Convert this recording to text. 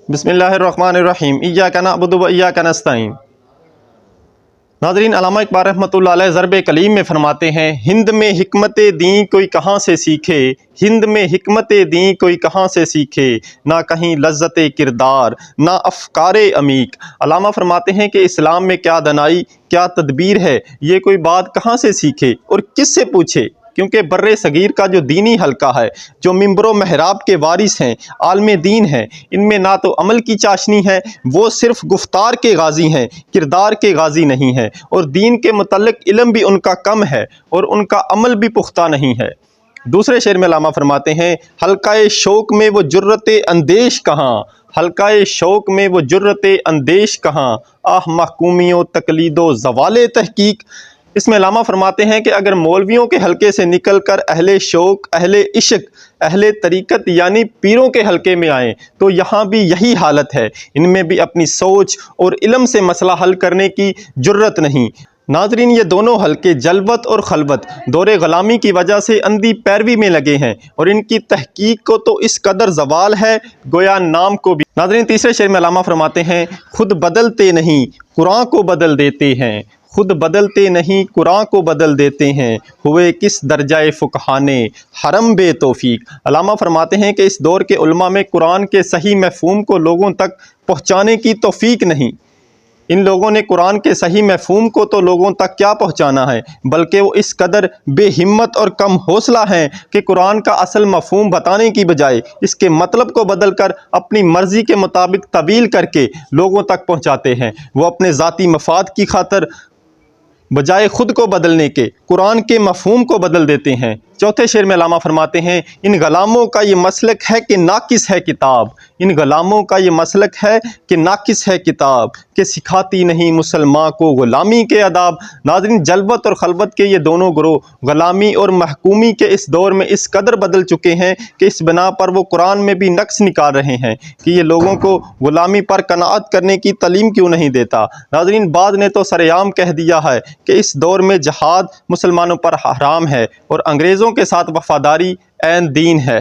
बिस्मिल्लाहिर्रहमानिर्रहीम इय्याक नअबुदु व इय्याक नस्तईन। नाज़रीन, अल्लामा इक़बाल रहमतुल्लाह अलैह ज़रब कलीम में फरमाते हैं, हिंद में हिकमत दी कोई कहाँ से सीखे, हिंद में हिकमत दी कोई कहाँ से सीखे, ना कहीं लज्जत किरदार ना अफ़कारे अमीक। अल्लामा फरमाते हैं कि इस्लाम में क्या दनाई क्या तदबीर है, ये कोई बात कहाँ से सीखे और किस से पूछे, क्योंकि बर्रे सगीर का जो दीनी हल्का है, जो मिंबरो महराब के वारिस हैं, आलम दीन हैं, इनमें ना तो अमल की चाशनी है, वो सिर्फ गुफ्तार के गाजी हैं, किरदार के गाजी नहीं हैं, और दीन के मुतल्लिक इल्म भी उनका कम है और उनका अमल भी पुख्ता नहीं है। दूसरे शेर में अल्लामा फरमाते हैं, हल्काए शौक में वो जुर्रते अंदेश कहाँ, हल्काए शौक में वो जुर्रते अंदेश कहाँ, आह महकूमियों तकलीदो ज़वाले तहकीक। इसमें अल्लामा फरमाते हैं कि अगर मौलवियों के हलके से निकल कर अहले शौक, अहले इश्क, अहले तरीक़त यानी पीरों के हलके में आएँ तो यहाँ भी यही हालत है। इनमें भी अपनी सोच और इल्म से मसला हल करने की जुर्रत नहीं। नाज़रीन, ये दोनों हलके जलवत और खलवत दौरे ग़ुलामी की वजह से अंधी पैरवी में लगे हैं और इनकी तहकीक को तो इस कदर ज़वाल है गोया नाम को भी। नाज़रीन, तीसरे शेर में अल्लामा फरमाते हैं, खुद बदलते नहीं कुरान को बदल देते हैं, खुद बदलते नहीं कुरान को बदल देते हैं, हुए किस दर्जाए फ़ुक़हाने हरम बे तौफ़ीक। अल्लामा फरमाते हैं कि इस दौर के उलमा में कुरान के सही मफ़हूम को लोगों तक पहुँचाने की तौफ़ीक नहीं। इन लोगों ने कुरान के सही मफ़हूम को तो लोगों तक क्या पहुँचाना है, बल्कि वो इस कदर बेहिम्मत और कम हौसला हैं कि कुरान का असल मफ़हूम बताने की बजाय इसके मतलब को बदल कर अपनी मर्ज़ी के मुताबिक तवील करके लोगों तक पहुँचाते हैं। वो अपने ज़ाती मफाद की खातर बजाय ख़ुद को बदलने के कुरान के मफ़हूम को बदल देते हैं। चौथे शेर में अल्लामा फरमाते हैं, इन ग़ुलामों का ये मसलक है कि नाकिस है किताब, इन ग़ुलामों का ये मसलक है कि नाकिस है किताब, कि सिखाती नहीं मुसलमान को ग़ुलामी के अदाब। नाज़रीन, जलवत और खलवत के ये दोनों ग्रोह ग़ुलामी और महकूमी के इस दौर में इस कदर बदल चुके हैं कि इस बिना पर वो कुरान में भी नक्स निकाल रहे हैं कि ये लोगों को ग़ुलामी पर कनाअत करने की तालीम क्यों नहीं देता। नाज़रीन, बाद ने तो सरेआम कह दिया है कि इस दौर में जहाद मुसलमानों पर हराम है और अंग्रेज़ों के साथ वफ़ादारी ऐन दीन है।